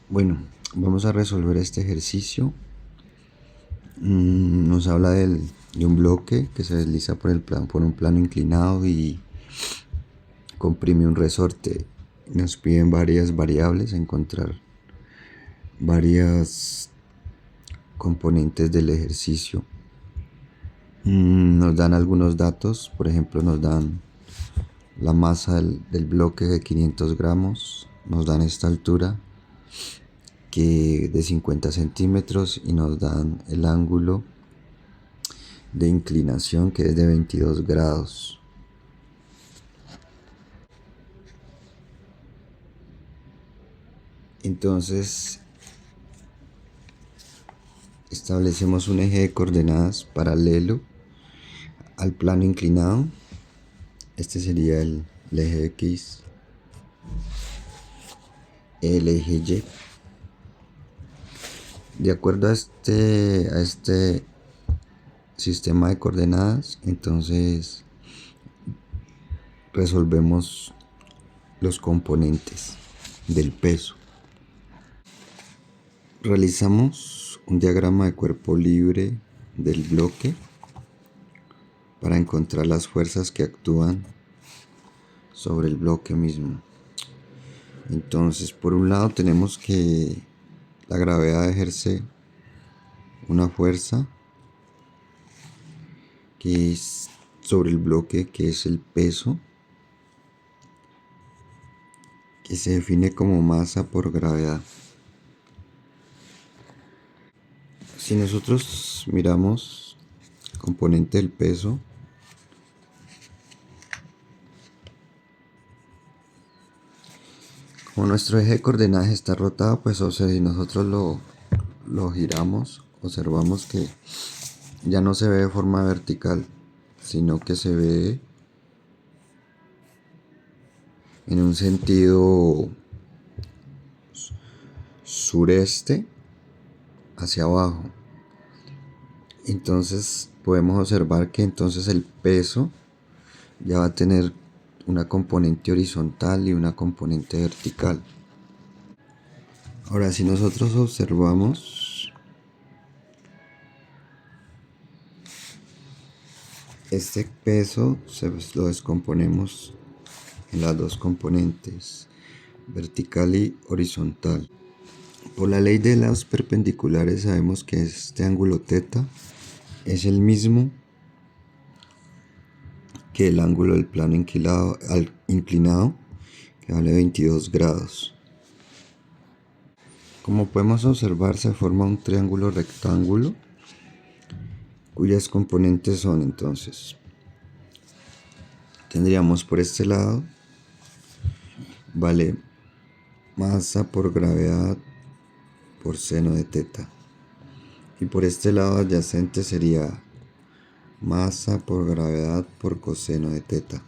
Bueno, vamos a resolver este ejercicio. Nos habla de un bloque que se desliza por un plano inclinado y comprime un resorte. Nos piden varias variables, encontrar varias componentes del ejercicio. Nos dan algunos datos, por ejemplo nos dan la masa del bloque de 500 gramos, nos dan esta altura que de 50 centímetros y nos dan el ángulo de inclinación que es de 22 grados. Entonces establecemos un eje de coordenadas paralelo al plano inclinado. Este sería el eje X, el eje Y. De acuerdo a este sistema de coordenadas, entonces resolvemos los componentes del peso. Realizamos un diagrama de cuerpo libre del bloque para encontrar las fuerzas que actúan sobre el bloque mismo. Entonces, por un lado tenemos que la gravedad ejerce una fuerza que es sobre el bloque, que es el peso, que se define como masa por gravedad. Si nosotros miramos el componente del peso, como nuestro eje de coordenadas está rotado, pues si nosotros lo giramos, observamos que ya no se ve de forma vertical, sino que se ve en un sentido sureste hacia abajo. Entonces podemos observar que entonces el peso ya va a tener una componente horizontal y una componente vertical. Ahora, si nosotros observamos este peso, lo descomponemos en las dos componentes, vertical y horizontal. Por la ley de las perpendiculares sabemos que este ángulo θ es el mismo que el ángulo del plano inclinado, que vale 22 grados. Como podemos observar, se forma un triángulo rectángulo cuyas componentes son, entonces tendríamos por este lado vale masa por gravedad por seno de θ, y por este lado adyacente sería masa por gravedad por coseno de θ.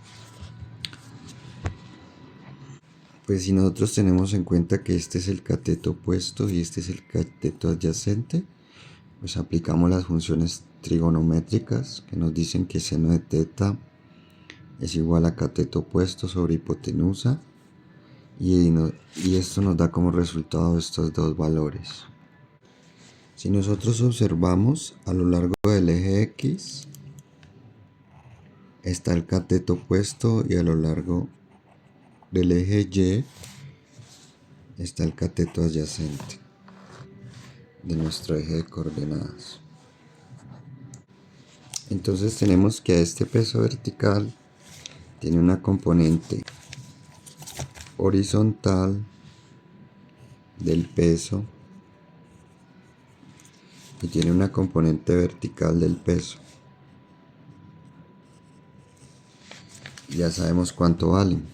Pues si nosotros tenemos en cuenta que este es el cateto opuesto y este es el cateto adyacente, pues aplicamos las funciones trigonométricas que nos dicen que seno de θ es igual a cateto opuesto sobre hipotenusa, y esto nos da como resultado estos dos valores. Si nosotros observamos a lo largo del eje X está el cateto opuesto y a lo largo del eje Y está el cateto adyacente de nuestro eje de coordenadas. Entonces tenemos que este peso vertical tiene una componente horizontal del peso y tiene una componente vertical del peso. Ya sabemos cuánto valen.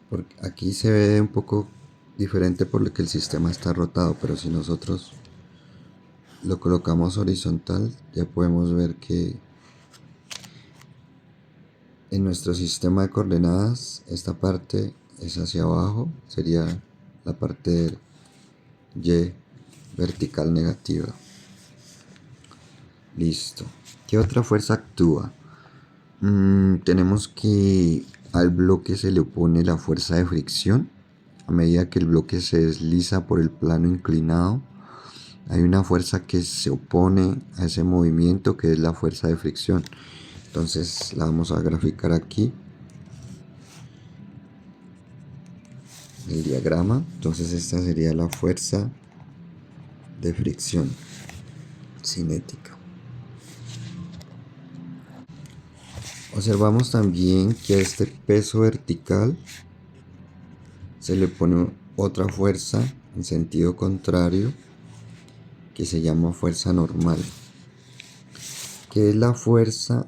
Porque aquí se ve un poco diferente por lo que el sistema está rotado, pero si nosotros lo colocamos horizontal, ya podemos ver que en nuestro sistema de coordenadas esta parte es hacia abajo, sería la parte Y vertical negativa. Listo. ¿Qué otra fuerza actúa? Tenemos que al bloque se le opone la fuerza de fricción, a medida que el bloque se desliza por el plano inclinado, hay una fuerza que se opone a ese movimiento, que es la fuerza de fricción. Entonces la vamos a graficar aquí, el diagrama. Entonces esta sería la fuerza de fricción cinética. Observamos también que a este peso vertical se le pone otra fuerza en sentido contrario, que se llama fuerza normal, que es la fuerza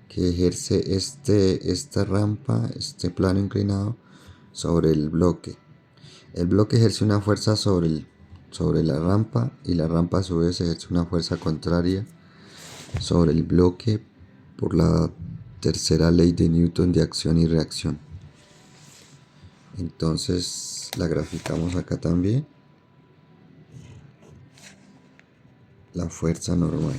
que ejerce esta rampa, este plano inclinado, sobre el bloque. El bloque ejerce una fuerza sobre la rampa, y la rampa a su vez ejerce una fuerza contraria sobre el bloque por la tercera ley de Newton de acción y reacción. Entonces la graficamos acá también, la fuerza normal.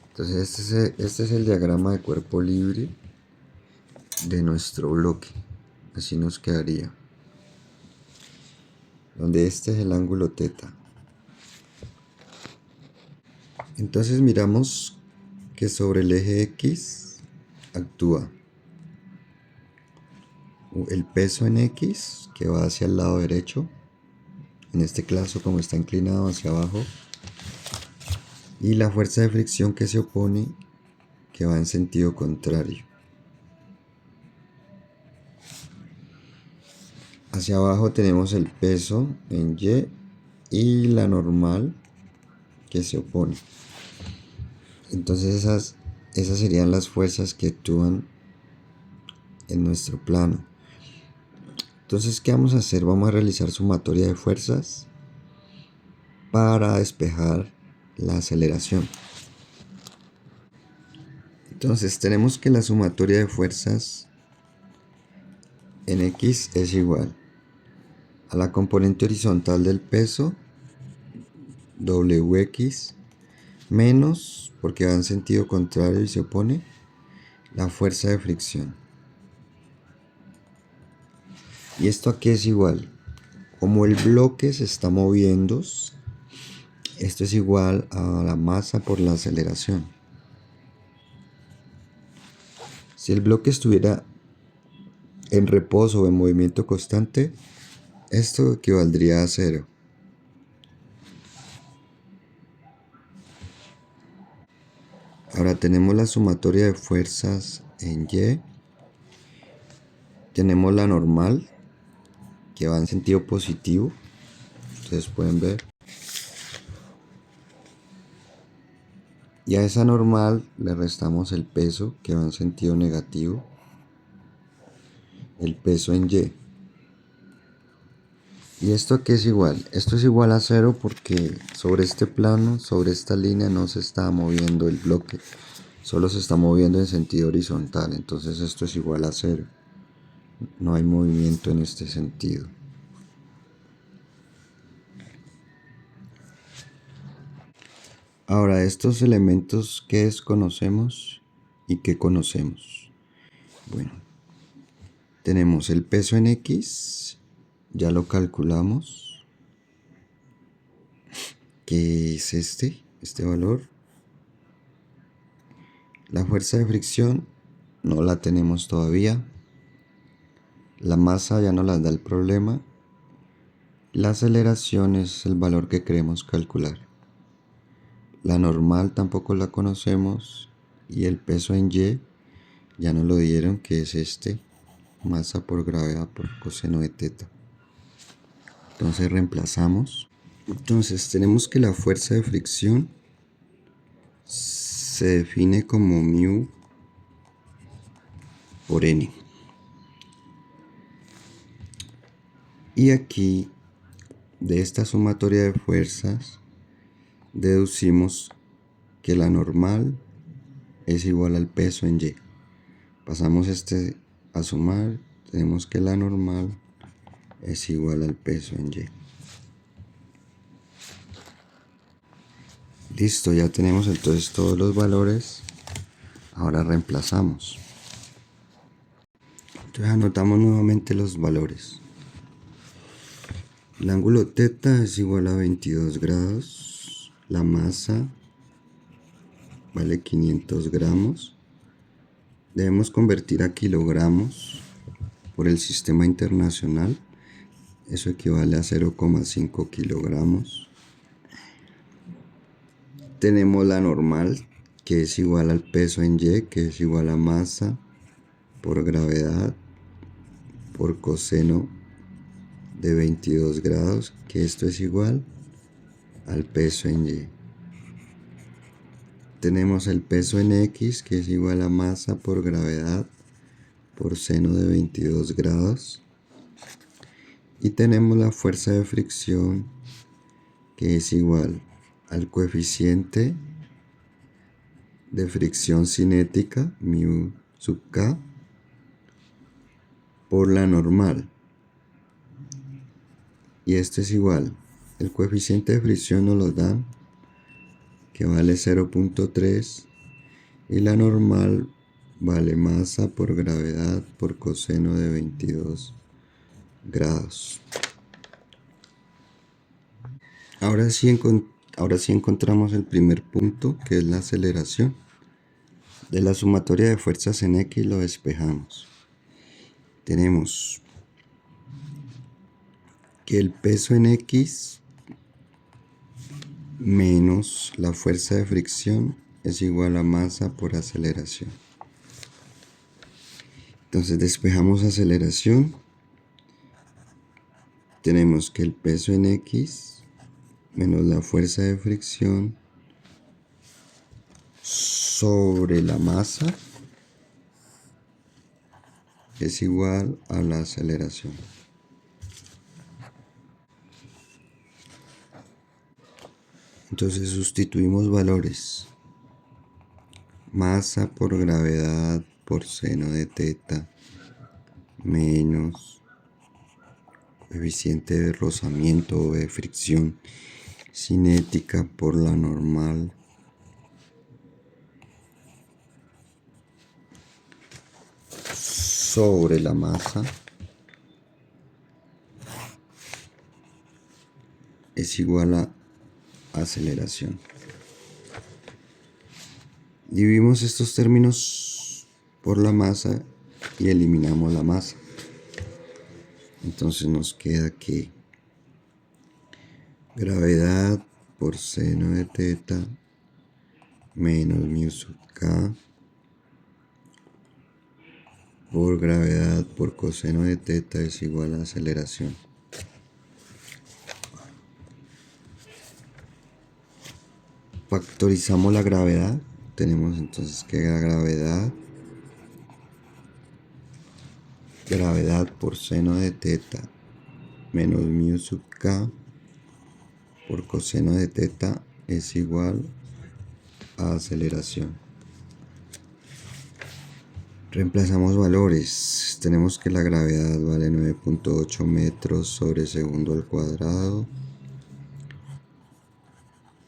Entonces este es el diagrama de cuerpo libre de nuestro bloque. Así nos quedaría, donde este es el ángulo θ. Entonces miramos que sobre el eje X actúa el peso en X, que va hacia el lado derecho, en este caso como está inclinado hacia abajo, y la fuerza de fricción que se opone, que va en sentido contrario. Hacia abajo tenemos el peso en Y y la normal que se opone. Entonces esas serían las fuerzas que actúan en nuestro plano. Entonces, ¿qué vamos a hacer? Vamos a realizar sumatoria de fuerzas para despejar la aceleración. Entonces tenemos que la sumatoria de fuerzas en X es igual a la componente horizontal del peso, WX, menos, porque va en sentido contrario y se opone, la fuerza de fricción. ¿Y esto a qué es igual? Como el bloque se está moviendo, esto es igual a la masa por la aceleración. Si el bloque estuviera en reposo o en movimiento constante, esto equivaldría a 0. Ahora tenemos la sumatoria de fuerzas en Y. Tenemos la normal, que va en sentido positivo. Ustedes pueden ver. Y a esa normal le restamos el peso, que va en sentido negativo. El peso en Y. ¿Y esto a qué es igual? Esto es igual a 0 porque sobre este plano, sobre esta línea, no se está moviendo el bloque. Solo se está moviendo en sentido horizontal. Entonces esto es igual a 0. No hay movimiento en este sentido. Ahora, estos elementos que desconocemos y que conocemos. Bueno, tenemos el peso en X, ya lo calculamos, que es este valor. La fuerza de fricción no la tenemos todavía. La masa ya no la da el problema. La aceleración es el valor que queremos calcular. La normal tampoco la conocemos, y el peso en Y ya nos lo dieron, que es masa por gravedad por coseno de θ. Entonces reemplazamos. Entonces tenemos que la fuerza de fricción se define como μ por N. Y aquí, de esta sumatoria de fuerzas, deducimos que la normal es igual al peso en Y. Pasamos a sumar, tenemos que la normal es igual al peso en Y. Listo, ya tenemos entonces todos los valores. Ahora reemplazamos. Entonces anotamos nuevamente los valores. El ángulo teta es igual a 22 grados. La masa vale 500 gramos. Debemos convertir a kilogramos por el sistema internacional. Eso equivale a 0,5 kilogramos. Tenemos la normal, que es igual al peso en Y, que es igual a masa por gravedad por coseno de 22 grados, que esto es igual al peso en Y. Tenemos el peso en X, que es igual a masa por gravedad por seno de 22 grados. Y tenemos la fuerza de fricción, que es igual al coeficiente de fricción cinética, mu sub k, por la normal. Y esto es igual, el coeficiente de fricción nos lo dan, que vale 0,3, y la normal vale masa por gravedad por coseno de 22 grados. Ahora sí encontramos el primer punto, que es la aceleración. De la sumatoria de fuerzas en X lo despejamos. Tenemos que el peso en X menos la fuerza de fricción es igual a masa por aceleración. Entonces despejamos aceleración. Tenemos que el peso en X menos la fuerza de fricción sobre la masa es igual a la aceleración. Entonces sustituimos valores. Masa por gravedad por seno de teta menos coeficiente de rozamiento o de fricción cinética por la normal sobre la masa es igual a aceleración. Dividimos estos términos por la masa y eliminamos la masa. Entonces nos queda que gravedad por seno de teta menos mu sub k por gravedad por coseno de teta es igual a aceleración. Factorizamos la gravedad. Tenemos entonces que la gravedad por seno de teta menos mu sub k por coseno de teta es igual a aceleración. Reemplazamos valores. Tenemos que la gravedad vale 9.8 metros sobre segundo al cuadrado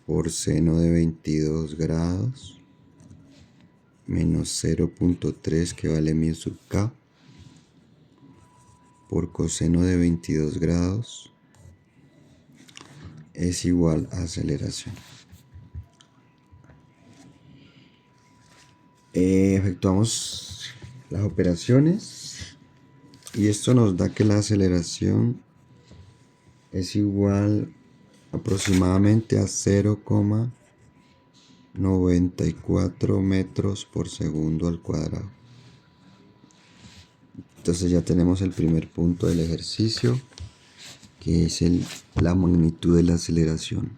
por seno de 22 grados menos 0.3, que vale mu sub k, por coseno de 22 grados es igual a aceleración. Efectuamos las operaciones y esto nos da que la aceleración es igual aproximadamente a 0,94 metros por segundo al cuadrado. Entonces ya tenemos el primer punto del ejercicio, que es la magnitud de la aceleración.